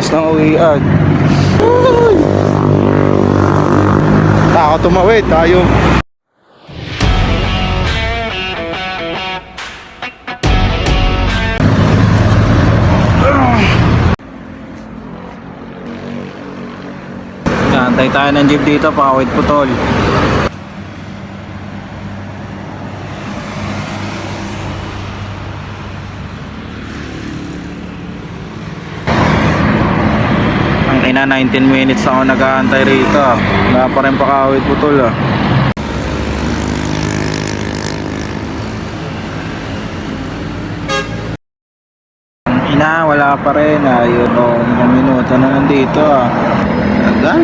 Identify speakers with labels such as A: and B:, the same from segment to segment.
A: oras ng uwian. Takot tumawid tayo. Antay tayo ng jeep dito, pakawid putol. Ang ina, 19 minutes ako nag-aantay rito. Wala pa rin pakawid putol ah. Ang ina, wala pa rin. Ayun o, mga minuto na nandito ah. Tagal.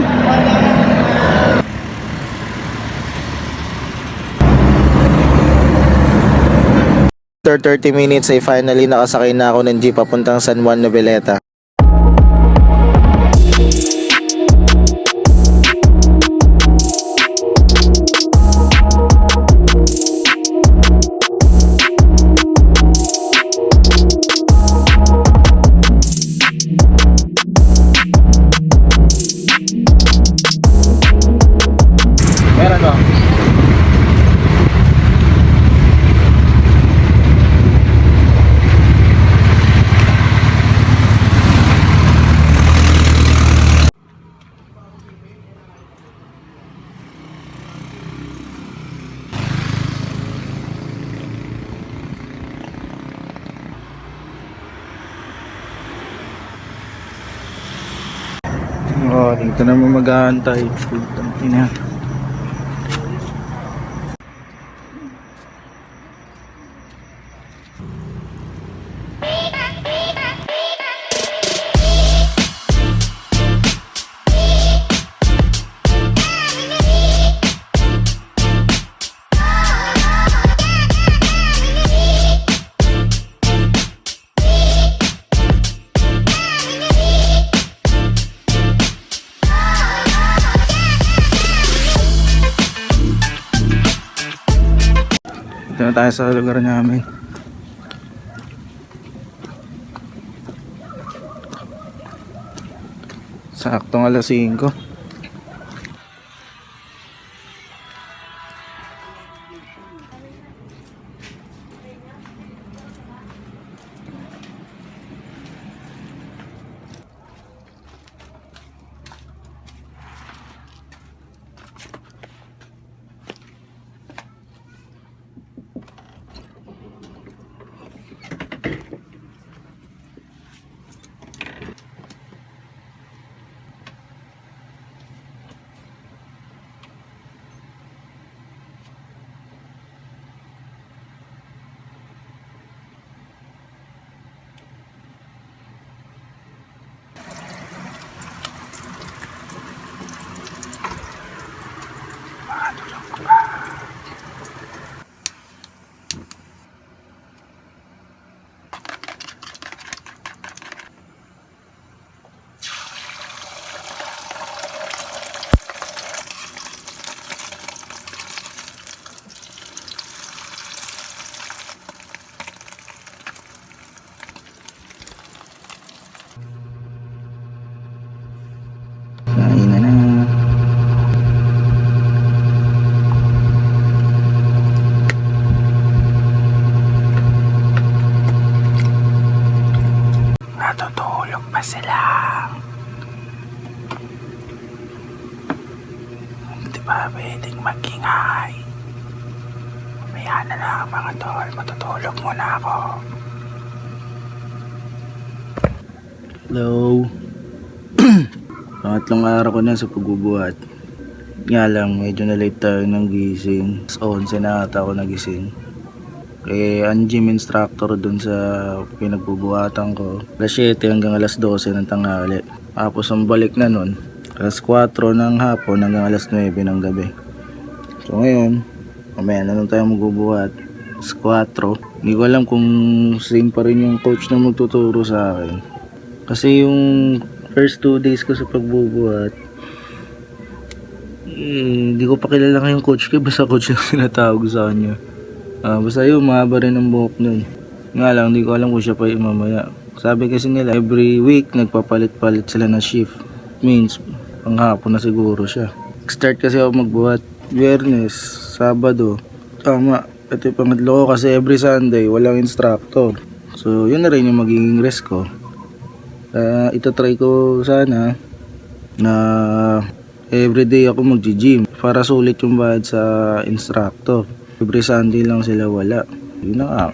A: After 30 minutes ay finally nakasakay na ako ng jeep papuntang San Juan Noveleta. Meron ba? Oh, dito naman mag-aantay. Putang ina. Dito na tayo sa lugar namin. Saktong alas 5. Kain na na. Natutulog pa sila. Di ba pwedeng mag-ingay? Mamaya na lang mga tol, matutulog muna ako. Hello. Pangatlong araw ko na sa pagbubuhat. Nga lang, medyo na late tayo ng gising. 11 na ata ako nagising. Kaya ang gym instructor dun sa pinagbubuhatan ko, alas 7 hanggang alas 12 ng tanghali. Tapos ang balik na nun, alas 4 ng hapon hanggang alas 9 ng gabi. So ngayon, mamaya na lang tayo magbubuhat. Alas 4. Hindi ko alam kung same pa rin yung coach na magtuturo sa akin. Kasi yung first 2 days ko sa pagbubuhat, hindi ko pa kilala nga yung coach ko. Basta coach lang sinatawag sa kanya. Basta yun, mahaba rin ang buhok nun. Nga lang, hindi ko alam kung siya pa yung mamaya. Sabi kasi nila every week nagpapalit-palit sila ng shift. Means panghapon na siguro siya. Start kasi ako magbuhat Biyernes, Sabado. Tama. Ito yung pangatlo ko kasi every Sunday walang instructor. So yun na rin yung magiging rest ko. Itatry ko sana na everyday ako mag-gym para sulit yung bayad sa instructor. Every Sunday lang sila wala. Yun na nga.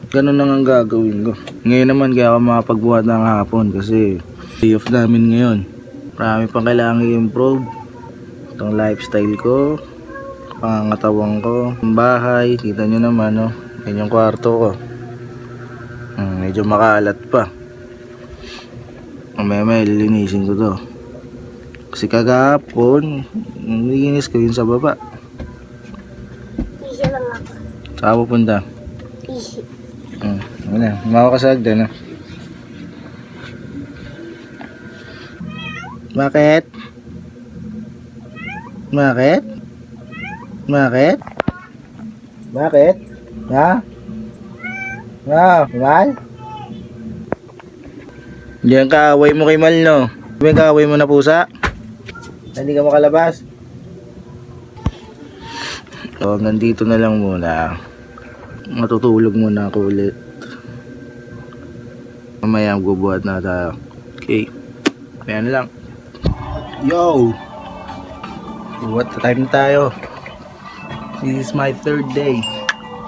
A: Ganun lang ang gagawin ko. Ngayon naman kaya ako makapagbuhat ng hapon kasi day off namin ngayon. Marami pang kailangan i-improve. Itong lifestyle ko, pangangatawan ko, ang bahay, kita nyo naman, no? Yan yung kwarto ko. Medyo makalat pa. Mamaya lilinisin ko to. Kasi kagahapon, nilinis ko yun sa baba.
B: Ihi lang ako.
A: Saan pupunta?
B: Ihi.
A: Wala, makakasag na. Bakit? Bakit? Bakit? Bakit? Ha? Mal? Diyan ka, away mo kay Mal, no? Diyan ka, away mo na pusa? Hindi ka makalabas? So, hanggang dito na lang muna. Matutulog muna ako ulit. Mamaya magbubuhat na tayo. Okay. Kaya na lang. Yo! What time tayo? This is my third day.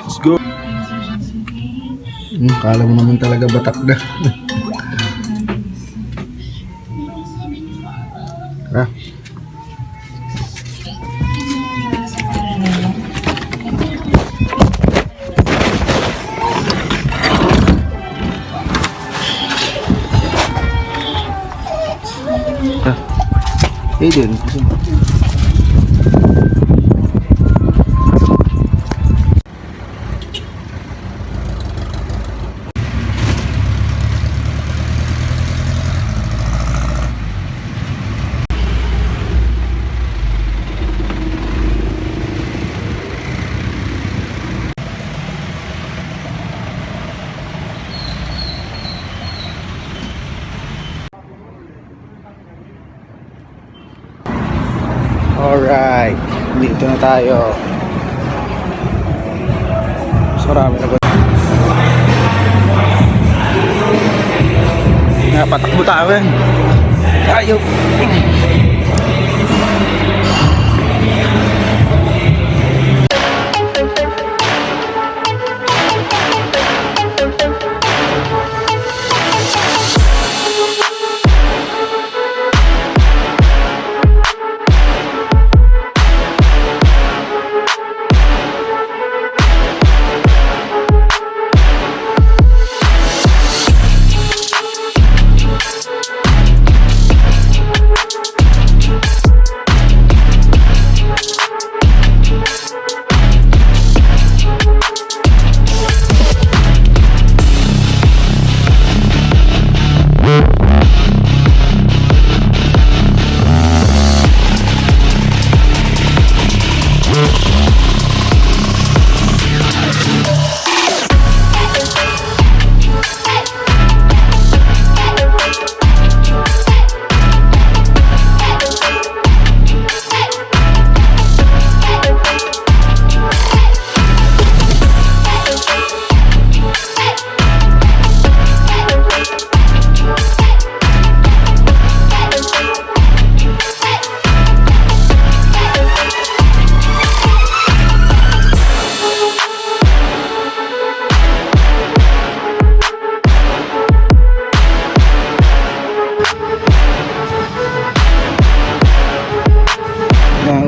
A: Let's go! Kala mo naman talaga batak na. Ah. Aiden, alright, dito na tayo. Sarami na ba? Patakbo tayo yan. Ayaw.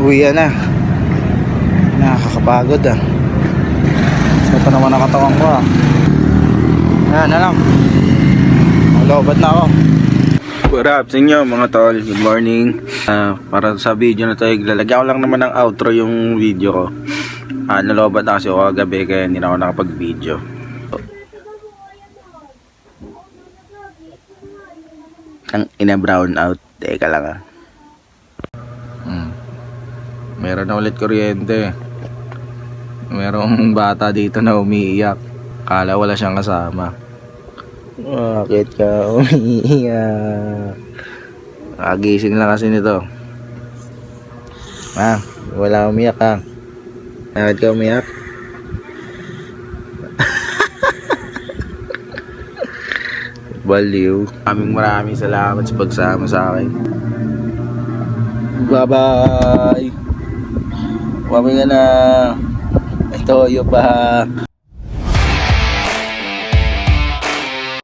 A: Uwian na. Nakakapagod ah. Ito naman ang katawan ko ah. Yan na lang. Malobad na ako. What up sa inyo mga tol? Good morning. Para sa video na to, lalagyan ko lang naman ng outro yung video ko. Nalobad na kasi ako kagabi kaya hindi na ako nakapag-video. Ang ina-brown out. Teka lang ah. Meron na ulit kuryente. Merong bata dito na umiiyak. Kala wala siyang kasama. Bakit ka umiiyak? Kagising lang kasi nito. Wala umiyak ha. Bakit ka umiyak? Baliw. Maraming salamat sa pagsama sa akin. Bye-bye. Bye-bye ka na. Ito, pa.